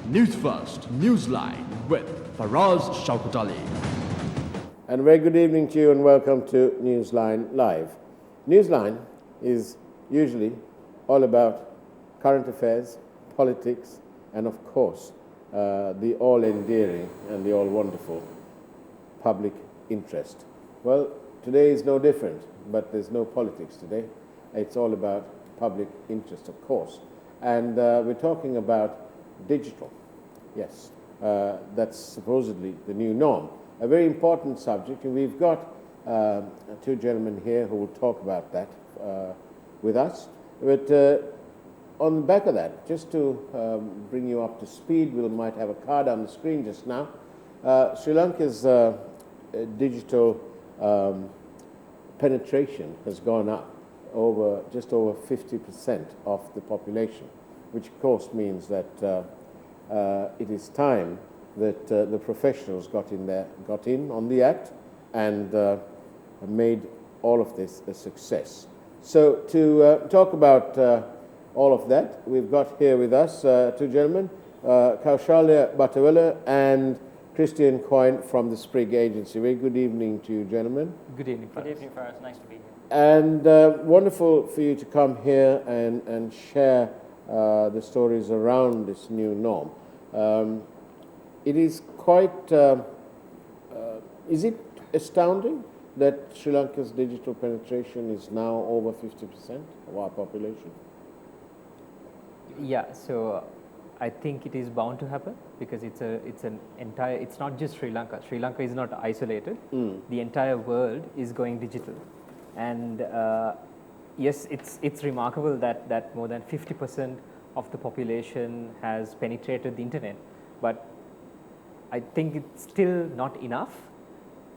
Newsfirst Newsline with Faraz Shauketaly. And a very good evening to you and welcome to Newsline Live. Newsline is usually all about current affairs, politics, and of course, the all-endearing and the all-wonderful public interest. Well, today is no different, but there's no politics today. It's all about public interest, of course. And we're talking about digital. Yes, that's supposedly the new norm. A very important subject, and we've got two gentlemen here who will talk about that with us. But on the back of that, just to bring you up to speed, we might have a card on the screen just now. Sri Lanka's digital penetration has gone up just over 50% of the population, which of course means that it is time that the professionals got in on the act and made all of this a success. So to talk about all of that, we've got here with us two gentlemen, Kaushalya Batawala and Christiaan Quyn from the Sprig agency. Very good evening to you, gentlemen. Good evening, Faraz. Good evening, Faraz. Nice to be here. And wonderful for you to come here and share the stories around this new norm. It is quite, is it astounding that Sri Lanka's digital penetration is now over 50% of our population? Yeah, so I think it is bound to happen because it's not just Sri Lanka. Sri Lanka is not isolated. The entire world is going digital. And yes, it's remarkable that more than 50% of the population has penetrated the internet, but I think it's still not enough,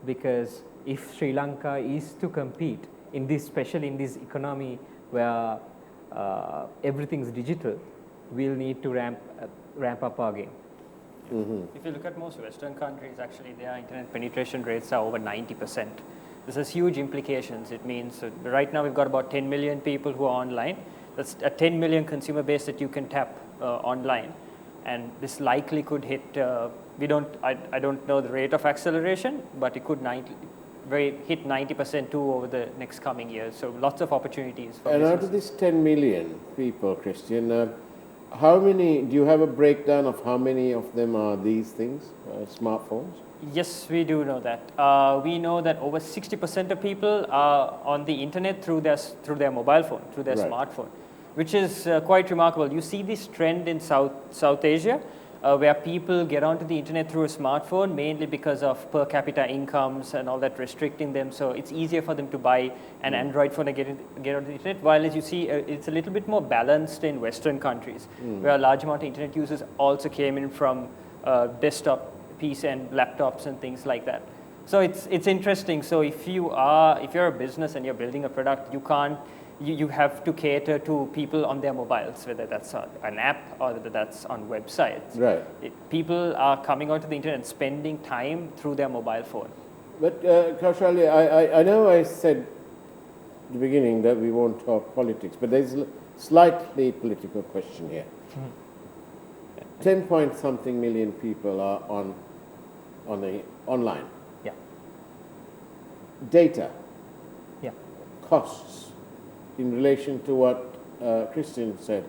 because if Sri Lanka is to compete in this, especially in this economy where everything's digital, we'll need to ramp up our game. If you look at most Western countries, actually their internet penetration rates are over 90%. This has huge implications. It means that right now we've got about 10 million people who are online. That's a 10 million consumer base that you can tap online, and this likely could hit. I don't know the rate of acceleration, but it could hit 90% too over the next coming years. So lots of opportunities for businesses. Out of these 10 million people, Christiaan, how many, do you have a breakdown of how many of them are these things, smartphones? Yes, we do know that. We know that over 60% of people are on the internet through their mobile phone, through their smartphone, which is quite remarkable. You see this trend in South Asia, where people get onto the internet through a smartphone, mainly because of per capita incomes and all that restricting them. So it's easier for them to buy an Android phone and get onto the internet. While, as you see, it's a little bit more balanced in Western countries, where a large amount of internet users also came in from desktop PC and laptops and things like that. So it's interesting. So if you're a business and you're building a product, you have to cater to people on their mobiles, whether that's an app or whether that's on websites. Right. People are coming onto the internet and spending time through their mobile phone. But Kaushalya, I know I said at the beginning that we won't talk politics, but there's a slightly political question here. 10 point something million people are online. Yeah. Data. Yeah. Costs. In relation to what Christiaan said,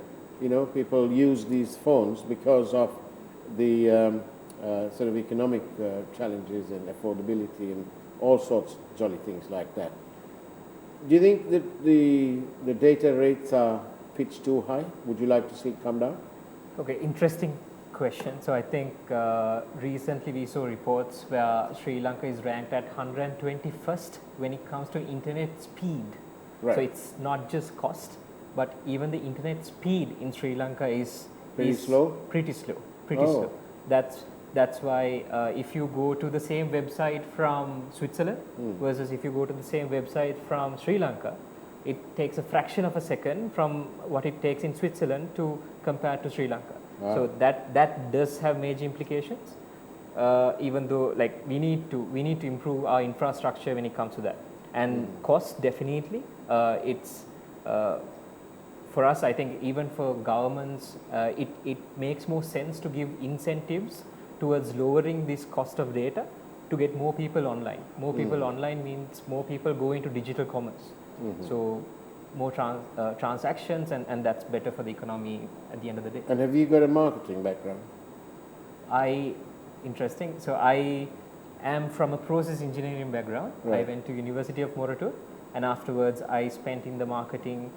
people use these phones because of the sort of economic challenges and affordability and all sorts of jolly things like that. Do you think that the data rates are pitched too high? Would you like to see it come down? Okay, interesting question. So I think recently we saw reports where Sri Lanka is ranked at 121st when it comes to internet speed. Right. So it's not just cost, but even the internet speed in Sri Lanka is slow? Pretty slow. That's why if you go to the same website from Switzerland versus if you go to the same website from Sri Lanka, it takes a fraction of a second from what it takes in Switzerland to compare to Sri Lanka. Wow. So that does have major implications. Even though we need to improve our infrastructure when it comes to that. And cost, definitely, it's for us, I think even for governments, it makes more sense to give incentives towards lowering this cost of data to get more people online. More people online means more people go into digital commerce. So more transactions, and that's better for the economy at the end of the day. And have you got a marketing background? Interesting. So I am from a process engineering background. Right. I went to University of Morator, and afterwards I spent in the marketing.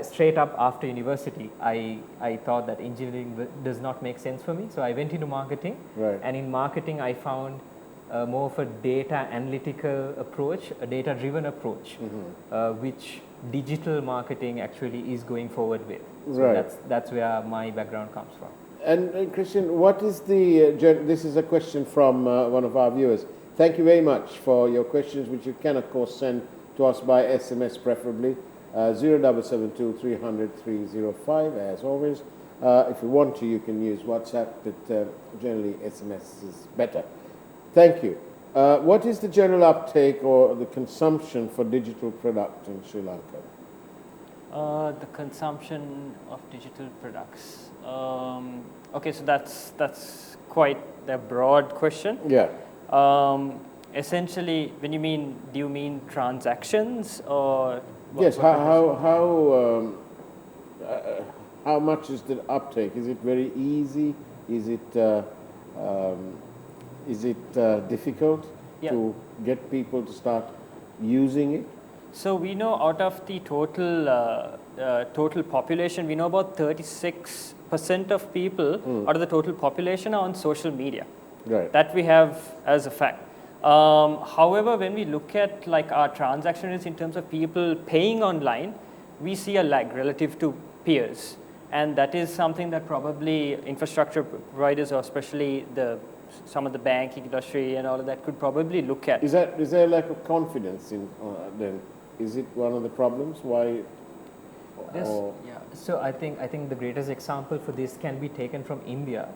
Straight up after university, I thought that engineering does not make sense for me, so I went into marketing. Right. And in marketing, I found more of a data analytical approach, a data-driven approach, which digital marketing actually is going forward with. So Right. that's where my background comes from. And Christiaan, what is the, this is a question from one of our viewers. Thank you very much for your questions, which you can of course send to us by SMS preferably, 0772 300 305 as always. If you want to, you can use WhatsApp, but generally SMS is better. Thank you. What is the general uptake or the consumption for digital product in Sri Lanka? The consumption of digital products. Okay, so that's quite a broad question. Yeah. Essentially, when you mean, do you mean transactions or? Yes. How much is the uptake? Is it very easy? Is it difficult to get people to start using it? So we know out of the total population, we know about 36% of people out of the total population are on social media. Right. That we have as a fact. However, when we look at like our transaction rates in terms of people paying online, we see a lag relative to peers, and that is something that probably infrastructure providers, or especially some of the banking industry and all of that, could probably look at. Is there a lack of confidence in then? Is it one of the problems? Why? Yes. Yeah. So I think the greatest example for this can be taken from India,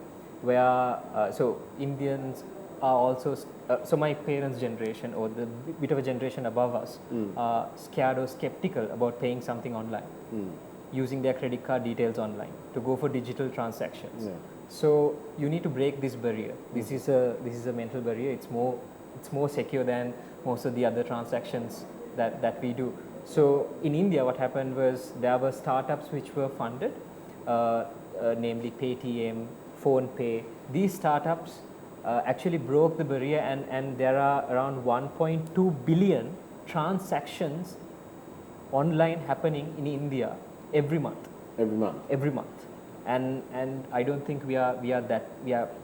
where so Indians are also so my parents' generation, or the bit of a generation above us, are scared or skeptical about paying something online, using their credit card details online to go for digital transactions. Yeah. So you need to break this barrier. This is a mental barrier. It's more secure than most of the other transactions that we do. So in India, what happened was there were startups which were funded, namely Paytm, PhonePe. These startups actually broke the barrier, and there are around 1.2 billion transactions online happening in India every month. Every month. And I don't think we are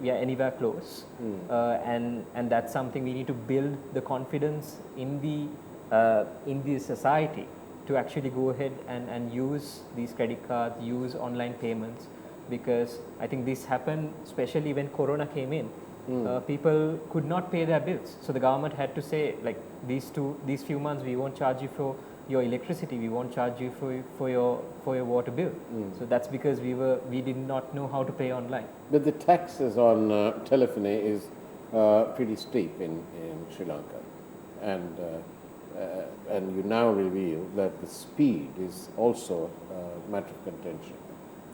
anywhere close. And that's something we need to build the confidence in the society to actually go ahead and use these credit cards, use online payments, because I think this happened especially when Corona came in. People could not pay their bills, so the government had to say, like, these few months we won't charge you for your electricity, we won't charge you for your water bill. So that's because we did not know how to pay online. But the taxes on telephony is pretty steep in Sri Lanka, and you now reveal that the speed is also a matter of contention.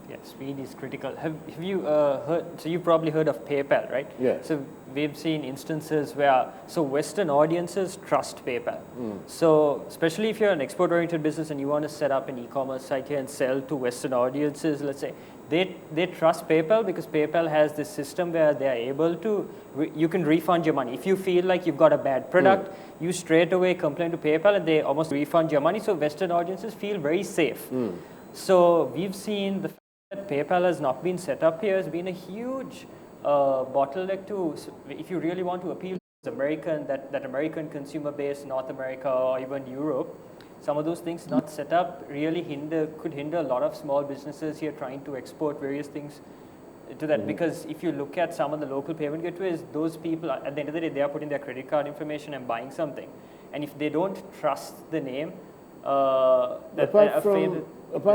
Yeah, speed is critical. Have you heard? So you probably heard of PayPal, right? Yeah. So we've seen instances where Western audiences trust PayPal. So especially if you're an export-oriented business and you want to set up an e-commerce site here and sell to Western audiences, let's say, they trust PayPal because PayPal has this system where they are able to, you can refund your money. If you feel like you've got a bad product, you straight away complain to PayPal and they almost refund your money. So Western audiences feel very safe. So we've seen the fact that PayPal has not been set up here has been a huge bottleneck to, if you really want to appeal to that American consumer base, North America or even Europe. Some of those things not set up really could hinder a lot of small businesses here trying to export various things to that. Because if you look at some of the local payment gateways, those people, at the end of the day, they are putting their credit card information and buying something. And if they don't trust the name, apart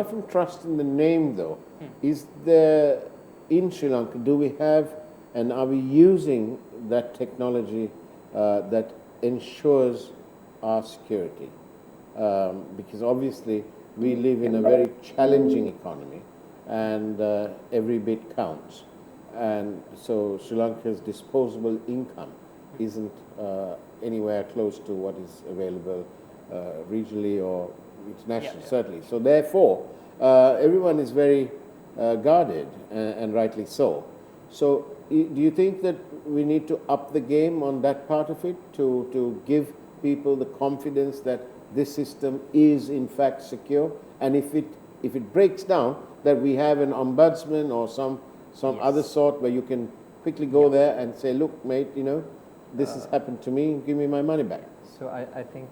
from trust in the name, though, is there, in Sri Lanka, do we have, and are we using that technology that ensures our security? Because obviously we live in a very challenging economy, and every bit counts. And so Sri Lanka's disposable income isn't anywhere close to what is available regionally or internationally, certainly. So therefore, everyone is very guarded, and rightly so. So do you think that we need to up the game on that part of it to give people the confidence that this system is in fact secure, and if it breaks down, that we have an ombudsman or some other sort where you can quickly go there and say, look, mate, this has happened to me, give me my money back? So I think,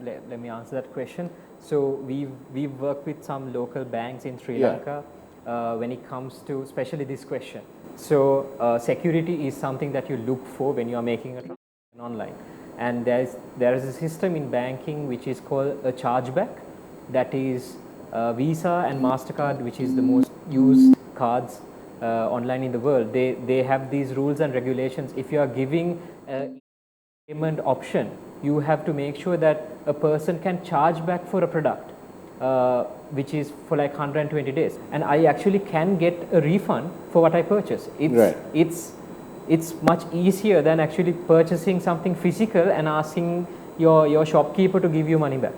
let me answer that question. So we've worked with some local banks in Sri Lanka when it comes to especially this question. So security is something that you look for when you are making a transaction online. And there is a system in banking which is called a chargeback. That is Visa and MasterCard, which is the most used cards online in the world. They have these rules and regulations. If you are giving a payment option, you have to make sure that a person can charge back for a product which is for like 120 days, and I actually can get a refund for what I purchase. It's much easier than actually purchasing something physical and asking your shopkeeper to give you money back.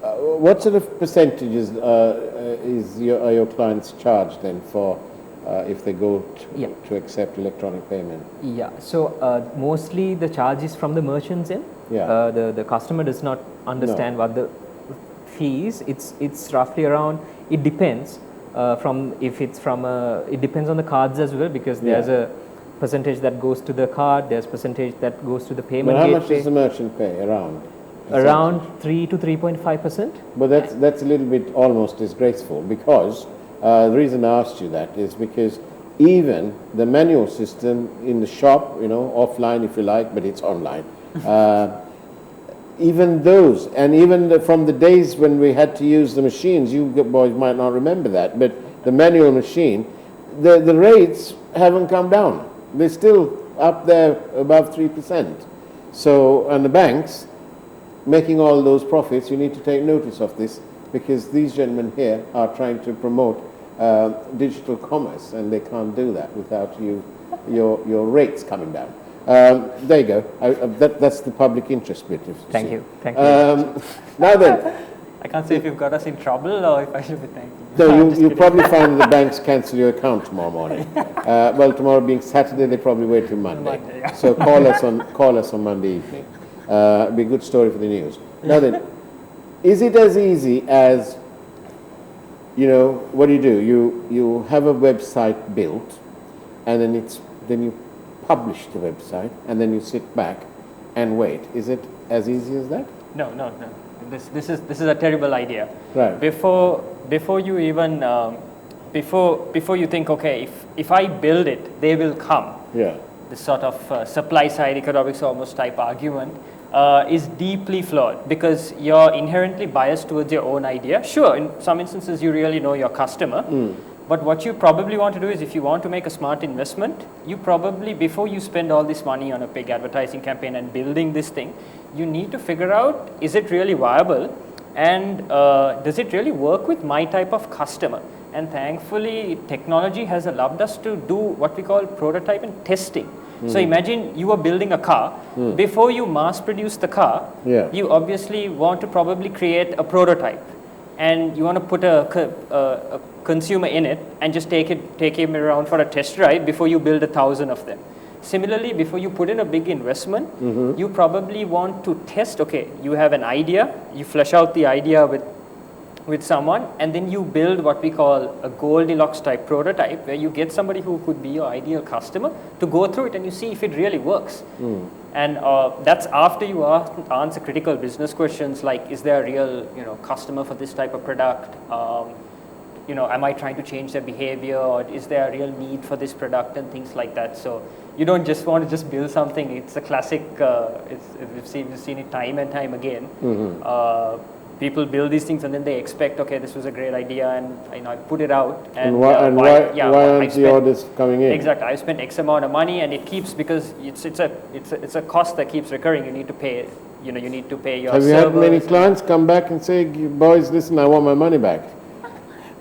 What sort of percentages are your clients charged then for if they go to accept electronic payment? Yeah. So mostly the charge is from the merchant's end. The customer does not understand what the fee is. It's roughly around. It depends it depends on the cards as well, because there's a percentage that goes to the card. There's percentage that goes to the payment. But how much does the merchant pay around? Around 3 to 3.5%. But that's a little bit almost disgraceful, because the reason I asked you that is because even the manual system in the shop, offline if you like, but it's online. Even those, and even from the days when we had to use the machines, you boys might not remember that, but the manual machine, the rates haven't come down. They're still up there above 3%. So, and the banks making all those profits, you need to take notice of this, because these gentlemen here are trying to promote digital commerce, and they can't do that without your rates coming down. There you go. That's the public interest bit. Thank you. Now then, I can't say if you've got us in trouble or if I should be thanking you. No, you probably find that the banks cancel your account tomorrow morning. Well, tomorrow being Saturday, they probably wait till Monday. So call us on Monday evening. It'll be a good story for the news. Now then, is it as easy as, what do? You have a website built, and then you publish the website, and then you sit back and wait. Is it as easy as that? No. This is a terrible idea. Right. Before you even before you think, okay, if I build it, they will come. Yeah. This sort of supply side economics almost type argument is deeply flawed, because you're inherently biased towards your own idea. Sure, in some instances you really know your customer. But what you probably want to do is, if you want to make a smart investment, you probably, before you spend all this money on a big advertising campaign and building this thing, you need to figure out, is it really viable, and does it really work with my type of customer? And thankfully, technology has allowed us to do what we call prototype and testing. So imagine you are building a car. Before you mass produce the car, you obviously want to probably create a prototype, and you want to put a consumer in it and just take him around for a test ride before you build 1,000 of them. Similarly, before you put in a big investment, you probably want to test, okay, you have an idea, you flesh out the idea with someone, and then you build what we call a Goldilocks type prototype, where you get somebody who could be your ideal customer to go through it, and you see if it really works. And that's after you answer critical business questions like, is there a real customer for this type of product? Am I trying to change their behavior, or is there a real need for this product, and things like that. So you don't just want to just build something. It's a classic, we've seen it time and time again. People build these things and then they expect, okay, this was a great idea, and I put it out. And why aren't the orders coming in? Exactly, I spent X amount of money, and it keeps, because it's a cost that keeps recurring. You need to pay you know, you need to pay your Have you had servers. many clients come back and say, boys, listen, I want my money back?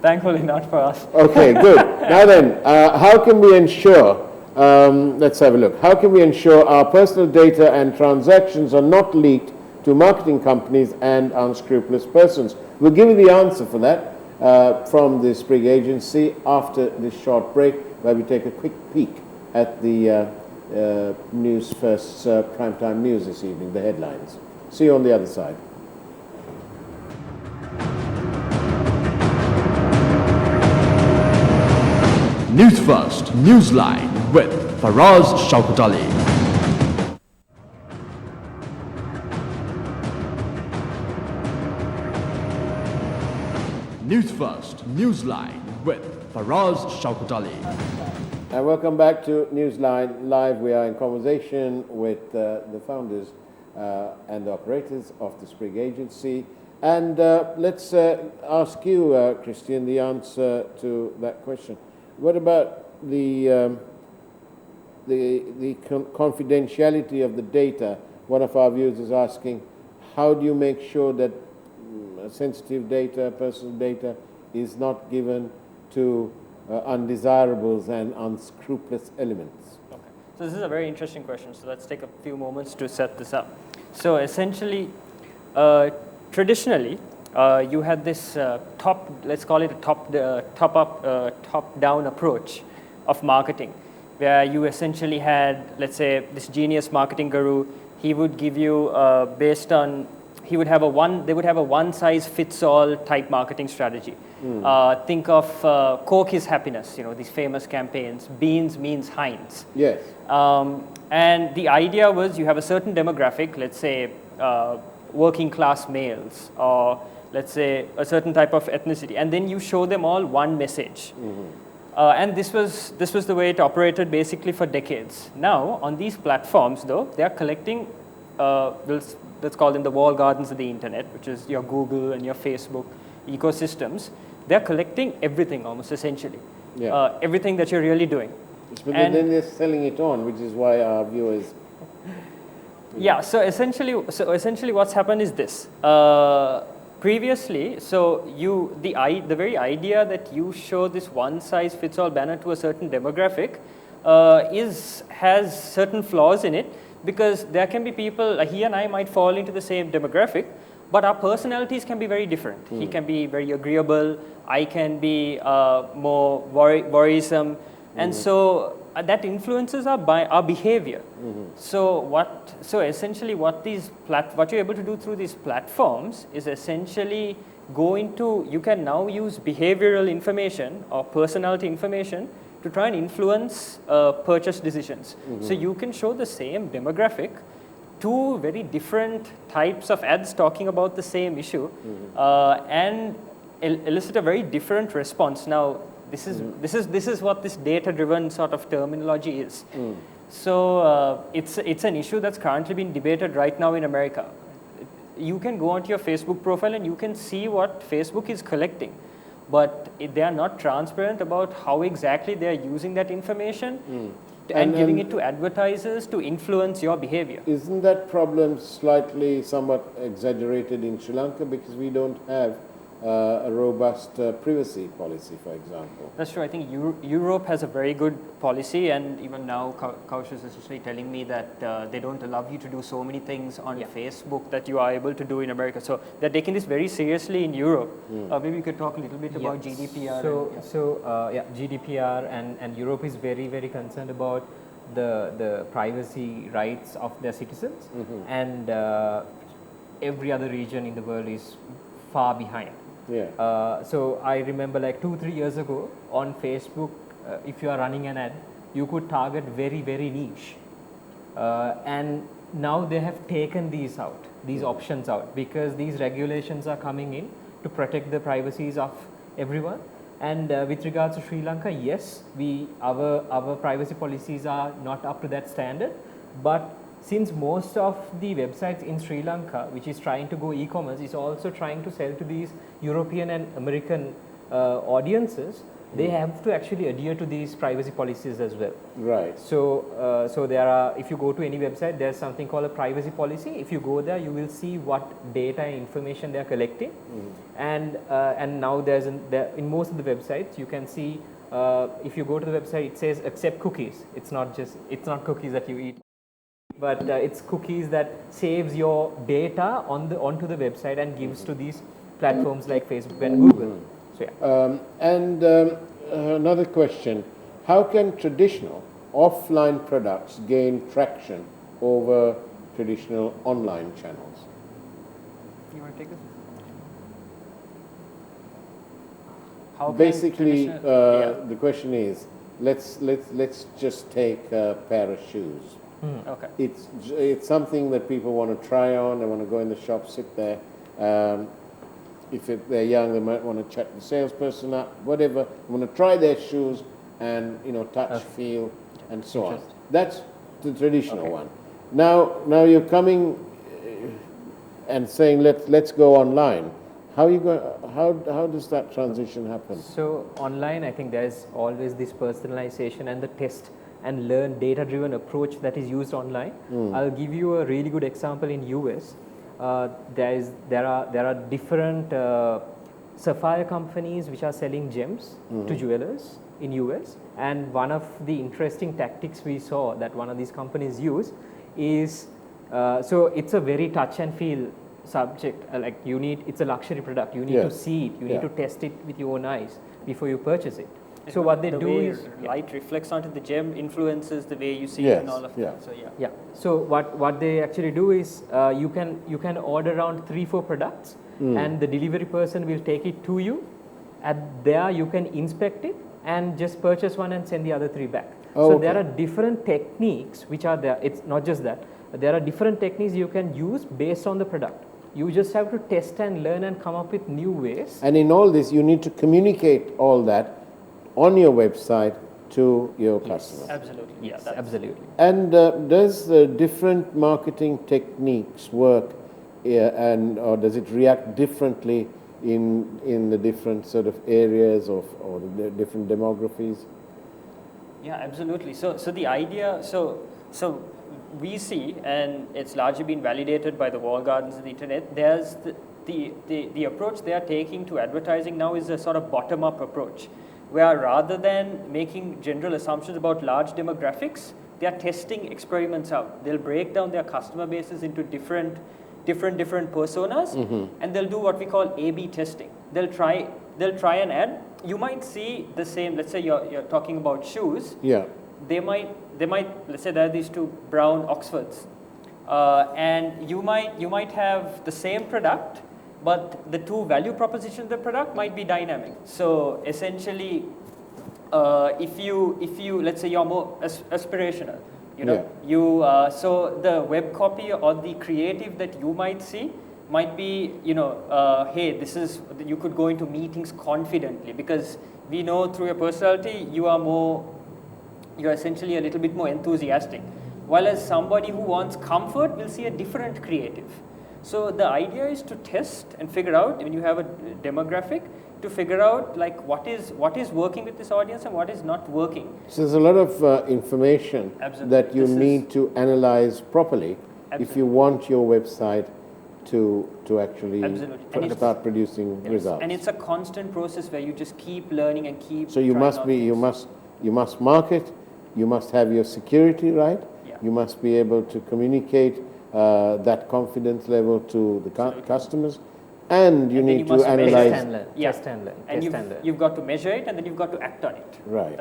Thankfully not for us. Okay, good. Now then, how can we ensure, let's have a look, how can we ensure our personal data and transactions are not leaked to marketing companies and unscrupulous persons? We'll give you the answer for that from the Sprig agency after this short break, where we take a quick peek at the Newsfirst's primetime news this evening, the headlines. See you on the other side. Newsfirst Newsline with Faraz Shauketaly. Newsfirst Newsline with Faraz Shauketaly. And welcome back to Newsline Live. We are in conversation with the founders and the operators of the Sprig agency. And let's ask you, Christiaan, the answer to that question. What about the confidentiality of the data? One of our viewers is asking, how do you make sure that sensitive data, personal data, is not given to undesirables and unscrupulous elements? Okay. So this is a very interesting question. So let's take a few moments to set this up. So essentially, traditionally, you had this let's call it a top-down approach of marketing, where you essentially had, let's say, this genius marketing guru. He would give you they would have a one-size-fits-all type marketing strategy. Think of Coke is happiness, you know, these famous campaigns. Beans means Heinz. Yes. And the idea was you have a certain demographic, let's say working class males, or let's say a certain type of ethnicity, and then you show them all one message. And this was the way it operated basically for decades. Now, on these platforms, though, they are collecting, let's call them the wall gardens of the internet, which is your Google and your Facebook ecosystems. They're collecting everything, almost essentially. Yeah. Everything that you're really doing. But then they're selling it on, which is why our viewers... Yeah, so essentially what's happened is this. Previously, so the very idea that you show this one-size-fits-all banner to a certain demographic has certain flaws in it, because there can be people, he and I might fall into the same demographic, but our personalities can be very different. He can be very agreeable, I can be more worrisome, and so that influences our behavior. So essentially what you're able to do through these platforms is essentially you can now use behavioral information or personality information to try and influence purchase decisions. So you can show the same demographic, two very different types of ads talking about the same issue, and elicit a very different response. Now, this is what this data-driven sort of terminology is. So it's an issue that's currently being debated right now in America. You can go onto your Facebook profile and you can see what Facebook is collecting, but they are not transparent about how exactly they are using that information and giving it to advertisers to influence your behavior. Isn't that problem somewhat exaggerated in Sri Lanka, because we don't have a robust privacy policy, for example? That's true. I think Europe has a very good policy, and even now Kaushal is essentially telling me that they don't allow you to do so many things on Facebook that you are able to do in America. So they're taking this very seriously in Europe. Maybe you could talk a little bit about GDPR. GDPR and Europe is very, very concerned about the privacy rights of their citizens, and every other region in the world is far behind. So I remember like 2-3 years ago on Facebook, if you are running an ad, you could target very, very niche. And now they have taken these options out, because these regulations are coming in to protect the privacies of everyone. And with regards to Sri Lanka, yes, our privacy policies are not up to that standard, but since most of the websites in Sri Lanka, which is trying to go e-commerce, is also trying to sell to these European and American audiences, they have to actually adhere to these privacy policies as well. Right. So, so there are, if you go to any website, there's something called a privacy policy. If you go there, you will see what data and information they are collecting. And now in most of the websites, you can see, if you go to the website, it says accept cookies. It's not cookies that you eat, but it's cookies that saves your data onto the website and gives to these platforms like Facebook and Google. So, yeah. Another question, how can traditional offline products gain traction over traditional online channels? You want to take this? How can Basically, traditional- the question is, let's just take a pair of shoes. Okay. It's something that people want to try on. They want to go in the shop, sit there. If they're young, they might want to chat the salesperson up, whatever. They want to try their shoes and touch, feel, and so on. That's the traditional one. Now you're coming and saying let's go online. How does that transition happen? So online, I think there's always this personalization and the test and learn data-driven approach that is used online. I'll give you a really good example in US. There are different sapphire companies which are selling gems to jewelers in US, and one of the interesting tactics we saw that one of these companies use is so it's a very touch and feel subject. It's a luxury product. You need to see it. You need to test it with your own eyes before you purchase it. So what they do is light reflects onto the gem, influences the way you see it and all of that. So yeah. So what they actually do is you can order around 3-4 products, and the delivery person will take it to you. There you can inspect it and just purchase one and send the other 3 back. So there are different techniques which are there. It's not just that. There are different techniques you can use based on the product. You just have to test and learn and come up with new ways. And in all this, you need to communicate all that on your website to your customers. absolutely. Yes, absolutely. And does different marketing techniques work, or does it react differently in the different sort of areas or the different demographies? Yeah, absolutely. So the idea, so we see, and it's largely been validated by the walled gardens of the internet, there's the approach they are taking to advertising now is a sort of bottom-up approach, where rather than making general assumptions about large demographics, they are testing experiments out. They'll break down their customer bases into different personas, and they'll do what we call A/B testing. They'll try an ad. You might see the same. Let's say you're talking about shoes. Yeah. They might. Let's say there are these 2 brown Oxfords, and you might have the same product, but the 2 value propositions of the product might be dynamic. So essentially, if you let's say you're more aspirational, so the web copy or the creative that you might see might be, hey, you could go into meetings confidently because we know through your personality you're essentially a little bit more enthusiastic. While as somebody who wants comfort will see a different creative. So the idea is to test and figure out, when you have a demographic, to figure out like what is working with this audience and what is not working. So there's a lot of information that you need to analyze properly if you want your website to actually start producing results. And it's a constant process where you just keep learning and keep. So you must market. You must have your security right. Yeah. You must be able to communicate that confidence level to the customers, and you need to analyze. Test and learn. And you've got to measure it, and then you've got to act on it. Right.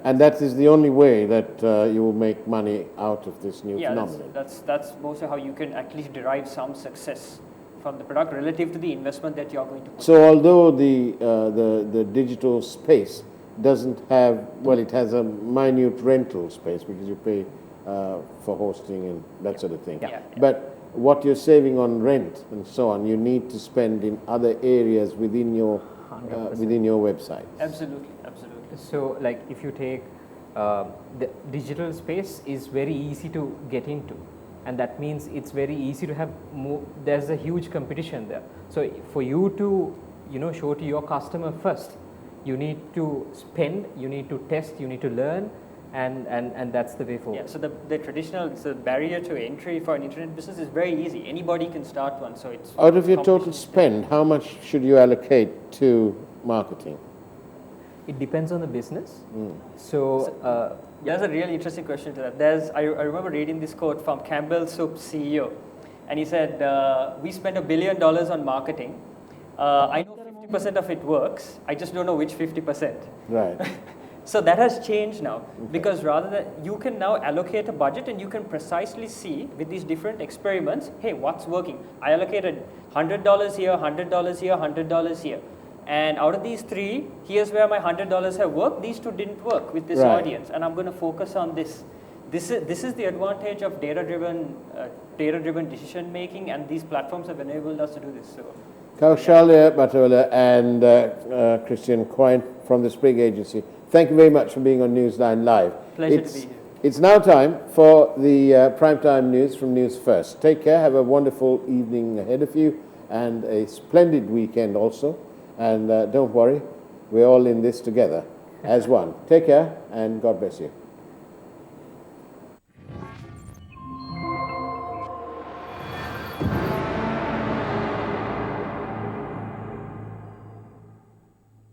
And that is the only way that you will make money out of this new phenomenon. That's mostly how you can at least derive some success from the product relative to the investment that you're going to put. So although the digital space doesn't have, it has a minute rental space because you pay for hosting and that sort of thing. But what you're saving on rent and so on, you need to spend in other areas within your website. Absolutely. So like if you take the digital space is very easy to get into, and that means it's very easy to have there's a huge competition there. So for you to show to your customer first You need to spend, you need to test, you need to learn, and that's the way forward. Yeah, so the traditional barrier to entry for an internet business is very easy. Anybody can start one, so it's... Out of your total spend, how much should you allocate to marketing? It depends on the business. There's a really interesting question to that. I remember reading this quote from Campbell Soup's CEO, and he said, we spend $1 billion on marketing. I know 50% of it works, I just don't know which 50%. Right. So that has changed now, because rather than, you can now allocate a budget and you can precisely see with these different experiments, hey, what's working? I allocated $100 here, $100 here, $100 here. And out of these three, here's where my $100 have worked. These two didn't work with this audience, and I'm going to focus on this. This is the advantage of data-driven decision making, and these platforms have enabled us to do this. So, Kaushalya, Batawala, and Christiaan Quyn from the Sprig agency, thank you very much for being on Newsline Live. Pleasure to be here. It's now time for the primetime news from News First. Take care, have a wonderful evening ahead of you, and a splendid weekend also. And don't worry, we're all in this together as one. Take care, and God bless you.